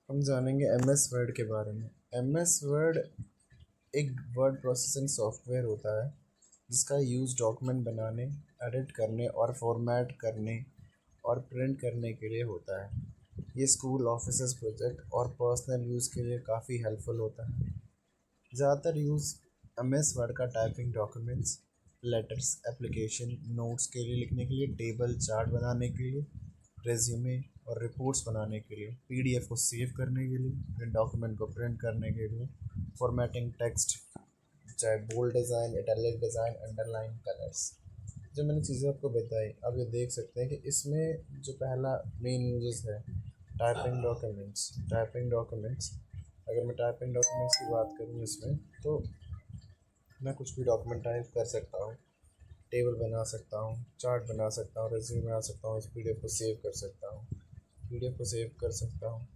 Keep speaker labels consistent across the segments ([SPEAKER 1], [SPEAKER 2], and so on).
[SPEAKER 1] हम जानेंगे M S word के बारे में। एम एस वर्ड एक वर्ड प्रोसेसिंग सॉफ्टवेयर होता है जिसका यूज़ डॉक्यूमेंट बनाने, एडिट करने और फॉर्मेट करने और प्रिंट करने के लिए होता है। ये स्कूल, ऑफिस, प्रोजेक्ट और पर्सनल यूज़ के लिए काफ़ी हेल्पफुल होता है। ज़्यादातर यूज़ एम एस वर्ड का typing documents, letters, application, notes के लिए लिखने के लिए, टेबल, चार्ट बनाने के लिए, रेज्यूमे और रिपोर्ट्स बनाने के लिए, पीडीएफ को सेव करने के लिए, प्रिंट डॉक्यूमेंट को प्रिंट करने के लिए, फॉर्मेटिंग टेक्स्ट, चाहे bold design, italic design, underline, colours. जो मैंने चीज़ें आपको बताई, आप ये देख सकते हैं कि इसमें जो पहला मेन यूजेस है टाइपिंग डॉक्यूमेंट्स। अगर मैं टाइपिंग डॉक्यूमेंट्स की बात करूँ इसमें, तो मैं कुछ भी डॉक्यूमेंट टाइप कर सकता हूँ, टेबल बना सकता हूँ, चार्ट बना सकता हूँ, रेज्यूमे बना सकता हूँ, इस पीडीएफ को सेव कर सकता हूँ, पीडीएफ को सेव कर सकता हूँ।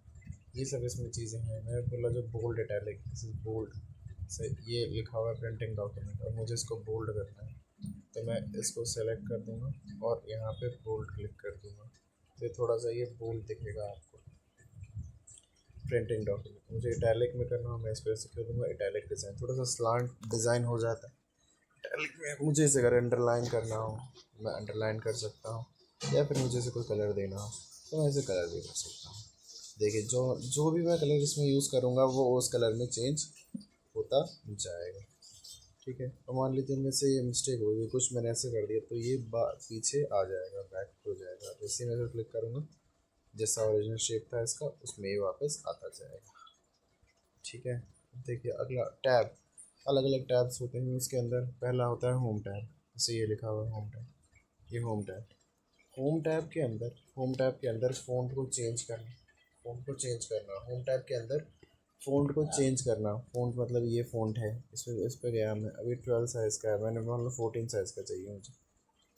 [SPEAKER 1] ये सब इसमें चीज़ें हैं। मैंने बोला जो bold italic, this is bold से ये लिखा हुआ है प्रिंटिंग डॉक्यूमेंट और मुझे इसको बोल्ड करना है, तो मैं इसको सेलेक्ट कर दूँगा और यहाँ पे बोल्ड क्लिक कर दूँगा, तो ये थोड़ा सा ये बोल्ड दिखेगा आपको। प्रिंटिंग डॉक्यूमेंट मुझे इटैलिक में करना हो, मैं इस पर से कर दूँगा इटैलिक डिज़ाइन, थोड़ा सा स्लांट डिज़ाइन हो जाता है। इटैलिक में मुझे इसे अगर अंडरलाइन करना हो, मैं अंडरलाइन कर सकता हूँ, या फिर मुझे इसे कोई कलर देना हो तो मैं इसे कलर भी कर सकता हूँ। देखिए जो जो भी मैं कलर इसमें यूज़ करूँगा वो उस कलर में चेंज होता जाएगा। ठीक है, तो मान लीजिए मेरे से ये मिस्टेक हो गई, कुछ मैंने ऐसे कर दिया, तो ये पीछे आ जाएगा, बैक हो जाएगा। इसी में से क्लिक करूँगा, जैसा ओरिजिनल शेप था इसका उसमें ये वापस आता जाएगा। ठीक है, देखिए अगला टैब, अलग अलग टैब्स होते हैं उसके अंदर। पहला होता है होम टैब, जैसे ये लिखा हुआ है होम टैब, ये होम टैब। होम टैब के अंदर फ़ॉन्ट को चेंज करना, होम टैब के अंदर फ़ॉन्ट को चेंज करना। फ़ॉन्ट मतलब ये फ़ॉन्ट है, इस पर गया मैं, अभी 12 साइज़ का है, मैंने मान लो 14 साइज़ का चाहिए मुझे,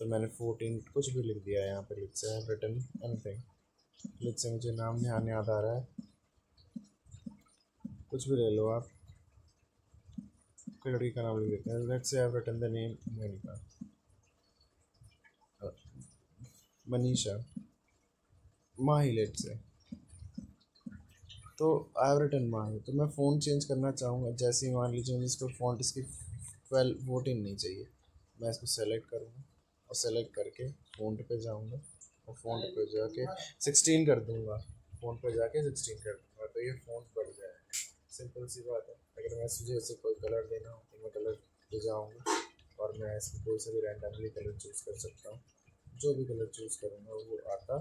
[SPEAKER 1] तो मैंने 14 कुछ भी लिख दिया यहाँ पे, लिख से है रिटन एनीथिंग, लिख से मुझे नाम ध्यान याद आ रहा है, कुछ भी ले लो आप, कोई लड़की का नाम लिख देते हैं, let's say I have written the name Monika, Manisha, Mahi, let's say, तो आई हैव रिटन माही। तो मैं फ़ॉन्ट चेंज करना चाहूँगा, जैसे ही मान लीजिए मुझे इसको फ़ॉन्ट इसकी 12 14 नहीं चाहिए, मैं इसको सेलेक्ट करूँगा और सेलेक्ट करके फ़ॉन्ट पे जाऊँगा और फ़ॉन्ट पे जाके 16 कर दूँगा, फ़ॉन्ट पे जाके 16 कर दूँगा, तो ये फ़ॉन्ट बढ़ जाएगा। सिंपल सी बात है। अगर मैं मुझे इसे कोई कलर देना हो तो मैं कलर पे जाऊँगा और मैं इसमें कोई सा भी रैंडमली कलर चूज़ कर सकता हूँ, जो भी कलर चूज़ करूँगा वो आता।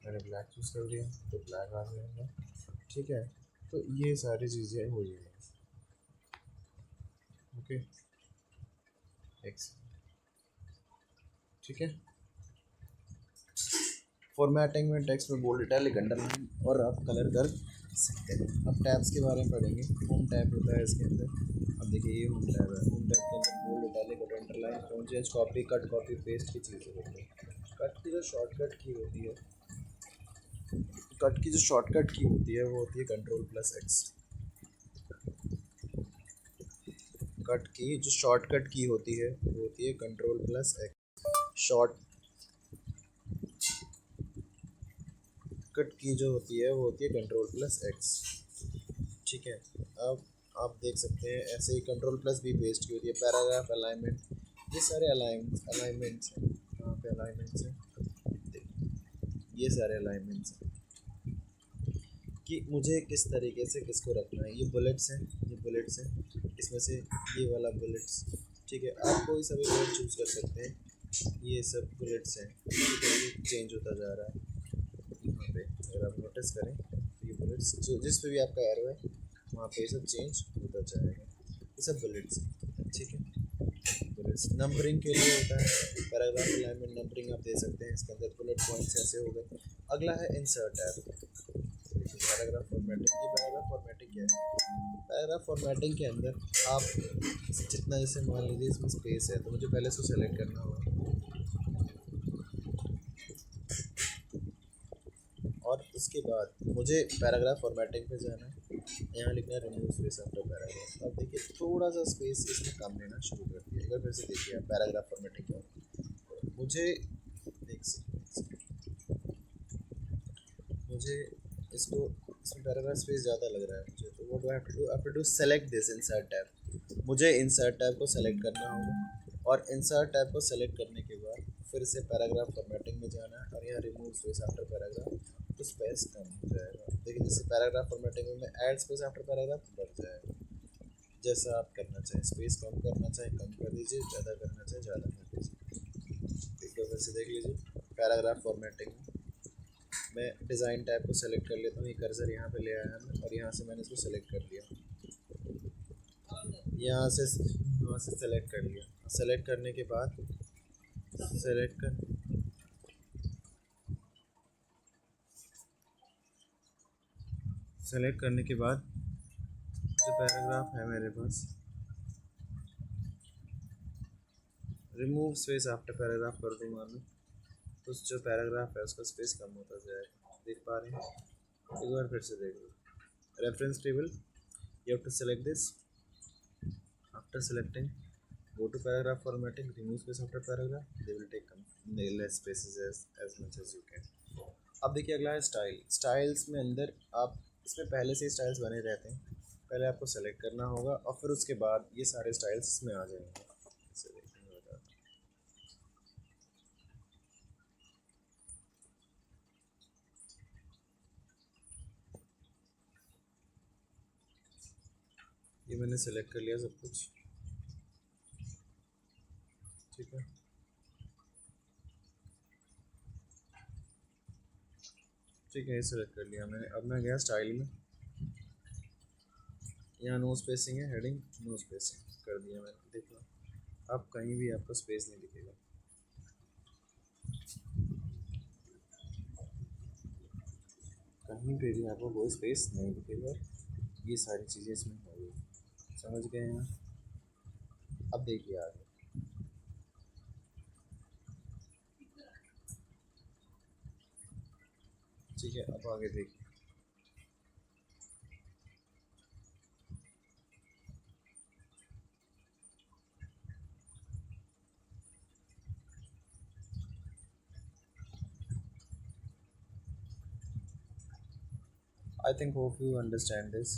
[SPEAKER 1] मैंने ब्लैक चूज़ कर दिया तो ब्लैक आ जाएगा। ठीक है, तो ये सारी चीज़ें हो जाएंगी। ओके, एक ठीक है। फॉर्मेटिंग में टेक्स्ट में बोल्ड, इटैलिक, अंडरलाइन और आप कलर कर सकते हैं। अब टैब्स के बारे में पढ़ेंगे। होम टैब होता है इसके अंदर, अब देखिए ये होम टैब है, होम टैब के अंदर बोल्ड, इटैलिक और underline, font change, copy, cut paste की चीज़ें होती हैं। कट की जो शॉर्टकट की होती है, वो होती है कंट्रोल+X। कट की जो शॉर्टकट की होती है वो होती है कंट्रोल+X। शॉर्ट कट की जो होती है वो होती है कंट्रोल+X। ठीक है, अब आप देख सकते हैं ऐसे ही कंट्रोल+ भी पेस्ट की होती है। पैराग्राफ अलाइनमेंट, ये सारे अलाइनमेंट्स हैं, यहाँ पे अलाइनमेंट्स हैं, ये सारे अलाइनमेंट्स हैं कि मुझे किस तरीके से किसको रखना है। ये बुलेट्स हैं, इसमें से ये वाला बुलेट्स। ठीक है, आप कोई सा भी बुलेट चूज़ कर सकते हैं, ये सब बुलेट्स हैं। ठीक है, ये चेंज होता जा रहा है यहाँ पे, अगर आप नोटिस करें तो ये बुलेट्स जो जिस पे भी आपका एरो है वहाँ पे सब चेंज होता जाएगा। ये सब बुलेट्स हैं। ठीक है, बुलेट्स नंबरिंग के लिए होता है। पैराग्राफ अलाइनमेंट नंबरिंग आप दे सकते हैं, इसके अंदर बुलेट पॉइंट्स ऐसे हो गए। अगला है इंसर्ट टैब। पैराग्राफ फॉर्मेटिंग, ये पैराग्राफ फॉर्मेटिंग क्या है? पैराग्राफ फॉर्मेटिंग के अंदर आप जितना, जैसे मान लीजिए इसमें स्पेस है तो मुझे पहले इसको सेलेक्ट करना होगा और उसके बाद मुझे पैराग्राफ फॉर्मेटिंग पे जाना है, यहाँ लिखना है रिमूव स्पेस आफ्टर पैराग्राफ। अब देखिए थोड़ा सा स्पेस इसमें कम लेना शुरू कर दिया। अगर फिर से देखिए आप पैराग्राफ फॉर्मेटिंग क्या होती है, मुझे एक सेकंड, मुझे इसको इसमें पैराग्राफ स्पेस ज़्यादा लग रहा है मुझे, तो what do I have to do select this insert tab. मुझे इंसर्ट टैब को सेलेक्ट करना होगा और इंसर्ट टैब को सेलेक्ट करने के बाद फिर से पैराग्राफ फॉर्मेटिंग में जाना है और यहाँ रिमूव स्पेस आफ्टर पैराग्राफ, तो स्पेस कम हो जाएगा। देखिए जैसे पैराग्राफ फॉर्मेटिंग में मैं ऐड स्पेस आफ्टर पैराग्राफ बढ़ जाएगा। जैसा आप करना चाहें, स्पेस कम करना चाहें कम कर दीजिए, ज़्यादा करना चाहें ज़्यादा कर दीजिए। एक बार फिर से देख लीजिए पैराग्राफ फॉर्मेटिंग में मैं डिज़ाइन टैब को सेलेक्ट कर लेता हूँ, ये कर्सर यहाँ पे ले आया मैं और यहाँ से मैंने इसको सेलेक्ट कर लिया, यहाँ से सेलेक्ट कर लिया। सेलेक्ट करने के बाद सेलेक्ट कर सेलेक्ट करने के बाद जो पैराग्राफ है मेरे पास, रिमूव स्पेस आफ्टर पैराग्राफ कर दूँगा मैं, तो जो पैराग्राफ है उसका स्पेस कम होता जाएगा। देख पा रहे हैं? एक बार फिर से देख लो। Reference table, you have to select this, after selecting go to paragraph formatting, remove space after paragraph, they will take less spaces as much as you can। अब देखिए अगला है स्टाइल। स्टाइल्स में अंदर आप इसमें पहले से स्टाइल्स बने रहते हैं, पहले आपको सेलेक्ट करना होगा और फिर उसके बाद ये सारे स्टाइल्स इसमें आ जाएंगे। इसे देखने में बताता हूँ। ये मैंने सेलेक्ट कर लिया सब कुछ, ठीक है। ठीक है, ये सेलेक्ट कर लिया मैंने। अब मैं गया स्टाइल में, यहाँ नो स्पेसिंग है, हेडिंग नो स्पेसिंग कर दिया मैंने। देखो अब कहीं भी आपको स्पेस नहीं दिखेगा, कहीं पे भी आपको कोई स्पेस नहीं दिखेगा। ये सारी चीज़ें इसमें होगी, समझ गए हैं? अब देखिए आगे, ठीक है। अब आगे देखिए, I think hope you understand this।